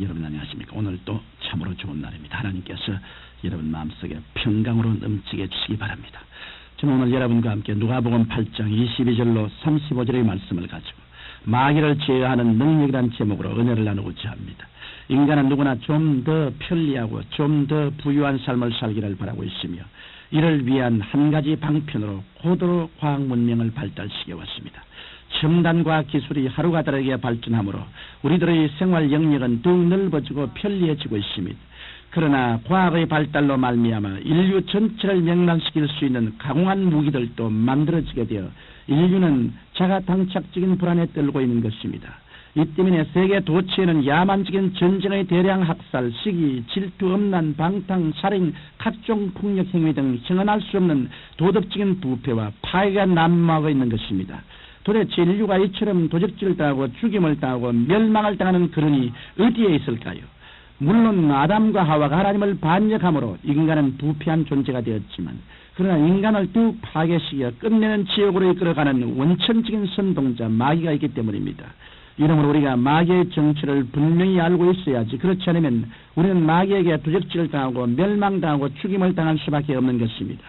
여러분 안녕하십니까? 오늘 또 참으로 좋은 날입니다. 하나님께서 여러분 마음속에 평강으로 넘치게 해주시기 바랍니다. 저는 오늘 여러분과 함께 누가복음 8장 22절로 35절의 말씀을 가지고 마귀를 제어하는 능력이라는 제목으로 은혜를 나누고자 합니다. 인간은 누구나 좀 더 편리하고 좀 더 부유한 삶을 살기를 바라고 있으며 이를 위한 한 가지 방편으로 고도로 과학 문명을 발달시켜 왔습니다. 첨단과학 기술이 하루가 다르게 발전하므로 우리들의 생활 영역은 더욱 넓어지고 편리해지고 있습니다. 그러나 과학의 발달로 말미암아 인류 전체를 멸망시킬 수 있는 강한 무기들도 만들어지게 되어 인류는 자가당착적인 불안에 떨고 있는 것입니다. 이 때문에 세계 도처에는 야만적인 전쟁의 대량 학살, 시기, 질투, 음란, 방탕, 살인, 각종 폭력 행위 등 형언할 수 없는 도덕적인 부패와 파괴가 난무하고 있는 것입니다. 도대체 인류가 이처럼 도적질을 당하고 죽임을 당하고 멸망을 당하는 근원이 어디에 있을까요? 물론 아담과 하와가 하나님을 반역함으로 인간은 부패한 존재가 되었지만 그러나 인간을 더욱 파괴시켜 끝내는 지옥으로 이끌어가는 원천적인 선동자 마귀가 있기 때문입니다. 이러므로 우리가 마귀의 정체를 분명히 알고 있어야지 그렇지 않으면 우리는 마귀에게 도적질을 당하고 멸망당하고 죽임을 당할 수밖에 없는 것입니다.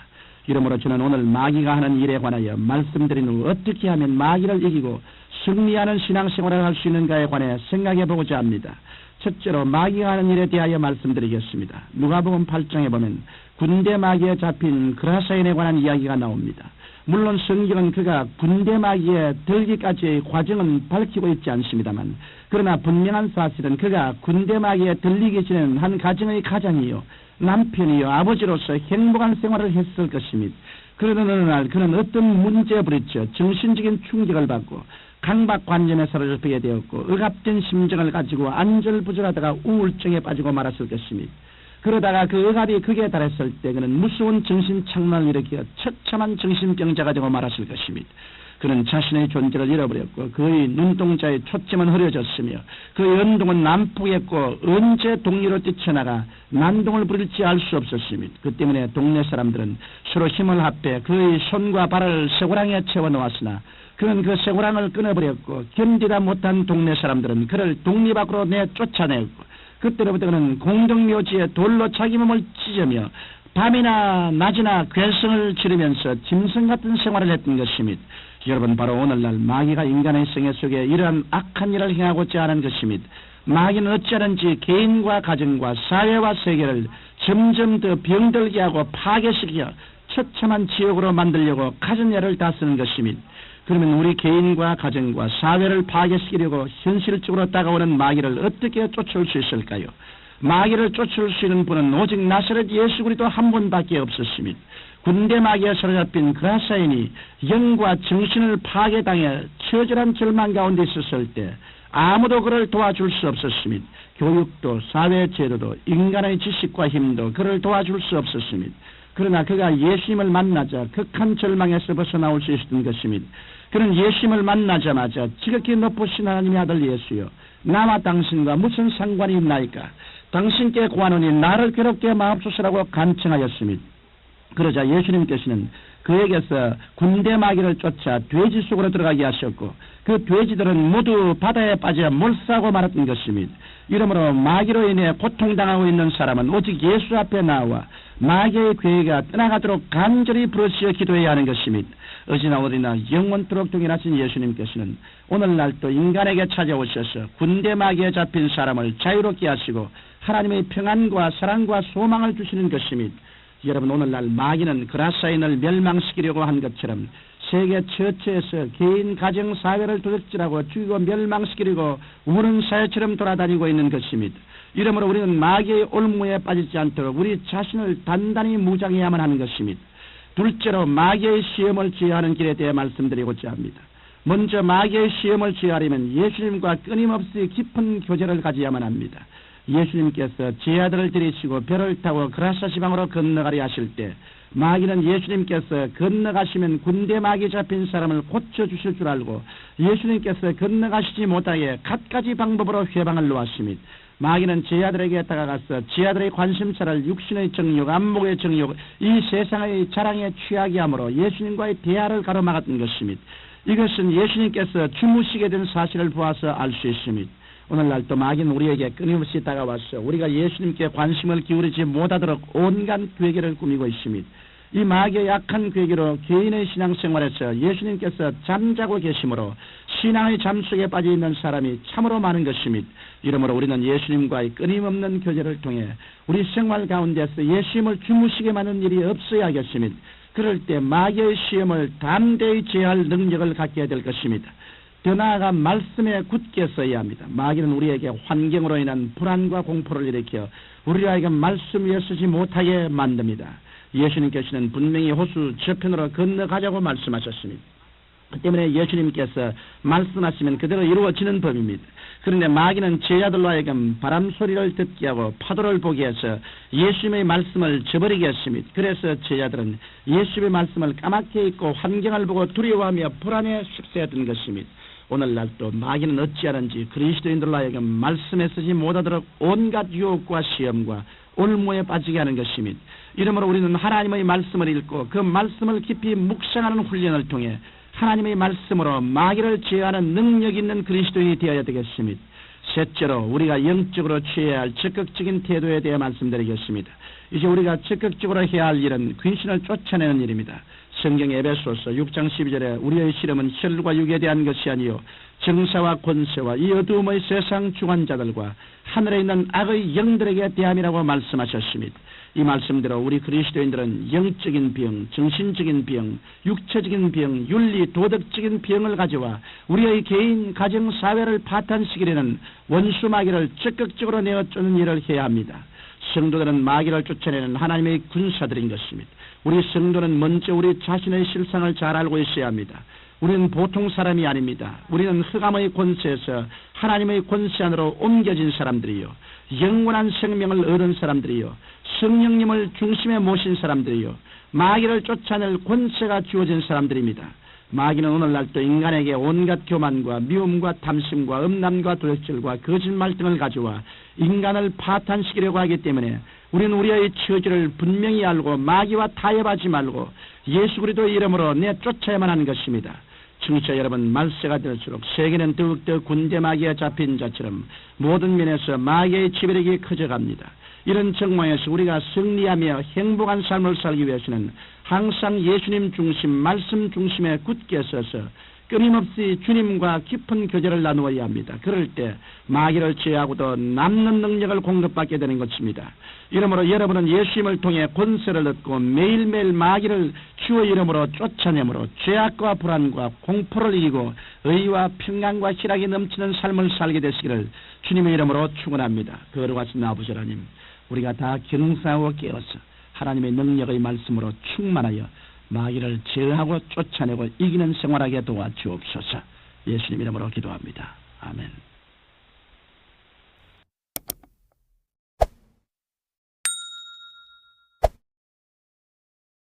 이러므로 저는 오늘 마귀가 하는 일에 관하여 말씀드린 후 어떻게 하면 마귀를 이기고 승리하는 신앙생활을 할 수 있는가에 관해 생각해 보고자 합니다. 첫째로 마귀가 하는 일에 대하여 말씀드리겠습니다. 누가복음 8장에 보면 군대 마귀에 잡힌 그라사인에 관한 이야기가 나옵니다. 물론 성경은 그가 군대 마귀에 들기까지의 과정은 밝히고 있지 않습니다만 그러나 분명한 사실은 그가 군대 마귀에 들리기 전에는 한 가정의 가장이요 남편이요 아버지로서 행복한 생활을 했을 것입니다. 그러던 어느 날 그는 어떤 문제에 부딪혀 정신적인 충격을 받고 강박관념에 사로잡히게 되었고 억압된 심정을 가지고 안절부절하다가 우울증에 빠지고 말았을 것입니다. 그러다가 그 억압이 극에 달했을 때 그는 무서운 정신착란을 일으켜 처참한 정신병자가 되고 말았을 것입니다. 그는 자신의 존재를 잃어버렸고 그의 눈동자의 초점은 흐려졌으며 그의 연동은 난폭했고 언제 동리로 뛰쳐나가 난동을 부릴지 알 수 없었습니다. 그 때문에 동네 사람들은 서로 힘을 합해 그의 손과 발을 쇠고랑에 채워놓았으나 그는 그 쇠고랑을 끊어버렸고 견디다 못한 동네 사람들은 그를 동리 밖으로 내쫓아내었고 그때로부터 그는 공동묘지에 돌로 자기 몸을 찢으며 밤이나 낮이나 괴성을 지르면서 짐승 같은 생활을 했던 것입니다. 여러분 바로 오늘날 마귀가 인간의 생애 속에 이러한 악한 일을 행하고자 하는 것입니다. 마귀는 어찌하는지 개인과 가정과 사회와 세계를 점점 더 병들게 하고 파괴시켜 처참한 지옥으로 만들려고 갖은 애를 다 쓰는 것입니다. 그러면 우리 개인과 가정과 사회를 파괴시키려고 현실적으로 다가오는 마귀를 어떻게 쫓아올 수 있을까요? 마귀를 쫓아올 수 있는 분은 오직 나사렛 예수 그리스도 한 분밖에 없었습니다. 군대 마귀에 사로잡힌 그라사인이 영과 정신을 파괴당해 처절한 절망 가운데 있었을 때 아무도 그를 도와줄 수 없었습니다. 교육도 사회 제도도 인간의 지식과 힘도 그를 도와줄 수 없었습니다. 그러나 그가 예수님을 만나자 극한 절망에서 벗어나올 수 있었던 것입니다. 그는 예수님을 만나자마자 지극히 높으신 하나님의 아들 예수여 나와 당신과 무슨 상관이 있나이까 당신께 구하노니 나를 괴롭게 마옵소서라고 간청하였습니다. 그러자 예수님께서는 그에게서 군대 마귀를 쫓아 돼지 속으로 들어가게 하셨고 그 돼지들은 모두 바다에 빠져 몰사하고 말았던 것입니다. 이러므로 마귀로 인해 고통당하고 있는 사람은 오직 예수 앞에 나와 마귀의 괴가 떠나가도록 간절히 부르짖어 기도해야 하는 것입니다. 어찌나 어디나 영원토록 동일하신 예수님께서는 오늘날 또 인간에게 찾아오셔서 군대 마귀에 잡힌 사람을 자유롭게 하시고 하나님의 평안과 사랑과 소망을 주시는 것입니다. 여러분 오늘날 마귀는 그라사인을 멸망시키려고 한 것처럼 세계 전체에서 개인, 가정, 사회를 도적질하고 죽이고 멸망시키려고 우는 사회처럼 돌아다니고 있는 것입니다. 이러므로 우리는 마귀의 올무에 빠지지 않도록 우리 자신을 단단히 무장해야만 하는 것입니다. 둘째로 마귀의 시험을 제어하는 길에 대해 말씀드리고자 합니다. 먼저 마귀의 시험을 제어하려면 예수님과 끊임없이 깊은 교제를 가져야만 합니다. 예수님께서 제 아들을 데리시고 배를 타고 그라사 지방으로 건너가려 하실 때 마귀는 예수님께서 건너가시면 군대 마귀 잡힌 사람을 고쳐주실 줄 알고 예수님께서 건너가시지 못하게 갖가지 방법으로 회방을 놓았습니다. 마귀는 제 아들에게 다가가서 제 아들의 관심사를 육신의 정욕, 안목의 정욕, 이 세상의 자랑에 취하게 함으로 예수님과의 대화를 가로막았던 것입니다. 이것은 예수님께서 주무시게 된 사실을 보아서 알 수 있습니다. 오늘날도 마귀는 우리에게 끊임없이 다가와서 우리가 예수님께 관심을 기울이지 못하도록 온갖 괴계를 꾸미고 있습니다. 이 마귀의 약한 괴계로 개인의 신앙생활에서 예수님께서 잠자고 계심으로 신앙의 잠 속에 빠져 있는 사람이 참으로 많은 것입니다. 이러므로 우리는 예수님과의 끊임없는 교제를 통해 우리 생활 가운데서 예수님을 주무시게 하는 일이 없어야겠습니다. 그럴 때 마귀의 시험을 담대히 제어할 능력을 갖게 될 것입니다. 더 나아가 말씀에 굳게 서야 합니다. 마귀는 우리에게 환경으로 인한 불안과 공포를 일으켜 우리를 하여금 말씀 위에 서지 못하게 만듭니다. 예수님께서는 분명히 호수 저편으로 건너가자고 말씀하셨습니다. 그 때문에 예수님께서 말씀하시면 그대로 이루어지는 법입니다. 그런데 마귀는 제자들로 하여금 바람 소리를 듣게 하고 파도를 보게 해서 예수님의 말씀을 저버리게 했습니다. 그래서 제자들은 예수님의 말씀을 까맣게 잊고 환경을 보고 두려워하며 불안에 휩싸였던 것입니다. 오늘날도 마귀는 어찌하는지 그리스도인들로 하여금 말씀에 서지 못하도록 온갖 유혹과 시험과 올무에 빠지게 하는 것입니다. 이러므로 우리는 하나님의 말씀을 읽고 그 말씀을 깊이 묵상하는 훈련을 통해 하나님의 말씀으로 마귀를 제어하는 능력 있는 그리스도인이 되어야 되겠습니다. 셋째로 우리가 영적으로 취해야 할 적극적인 태도에 대해 말씀드리겠습니다. 이제 우리가 적극적으로 해야 할 일은 귀신을 쫓아내는 일입니다. 성경 에베소서 6장 12절에 우리의 시름은 혈과 육에 대한 것이 아니요 정사와 권세와 이 어두움의 세상 주관자들과 하늘에 있는 악의 영들에게 대함이라고 말씀하셨습니다. 이 말씀대로 우리 그리스도인들은 영적인 병, 정신적인 병, 육체적인 병, 윤리, 도덕적인 병을 가져와 우리의 개인, 가정, 사회를 파탄시키려는 원수 마귀를 적극적으로 내어쫓는 일을 해야 합니다. 성도들은 마귀를 쫓아내는 하나님의 군사들인 것입니다. 우리 성도는 먼저 우리 자신의 실상을 잘 알고 있어야 합니다. 우리는 보통 사람이 아닙니다. 우리는 흑암의 권세에서 하나님의 권세 안으로 옮겨진 사람들이요, 영원한 생명을 얻은 사람들이요, 성령님을 중심에 모신 사람들이요, 마귀를 쫓아낼 권세가 주어진 사람들입니다. 마귀는 오늘날도 인간에게 온갖 교만과 미움과 탐심과 음란과 도적질과 거짓말 등을 가져와 인간을 파탄시키려고 하기 때문에 우리는 우리의 처지를 분명히 알고 마귀와 타협하지 말고 예수 그리스도의 이름으로 내쫓아야만 하는 것입니다. 청취자 여러분, 말세가 될수록 세계는 더욱더 군대 마귀에 잡힌 자처럼 모든 면에서 마귀의 지배력이 커져갑니다. 이런 정황에서 우리가 승리하며 행복한 삶을 살기 위해서는 항상 예수님 중심, 말씀 중심에 굳게 서서 끊임없이 주님과 깊은 교제를 나누어야 합니다. 그럴 때 마귀를 제하고도 남는 능력을 공급받게 되는 것입니다. 이러므로 여러분은 예수님을 통해 권세를 얻고 매일매일 마귀를 주의 이름으로 쫓아내므로 죄악과 불안과 공포를 이기고 의와 평강과 희락이 넘치는 삶을 살게 되시기를 주님의 이름으로 축원합니다. 거룩하신 아버지 하나님, 우리가 다 경상하고 깨어서 하나님의 능력의 말씀으로 충만하여 마귀를 제어하고 쫓아내고 이기는 생활하게 도와주옵소서. 예수님 이름으로 기도합니다. 아멘.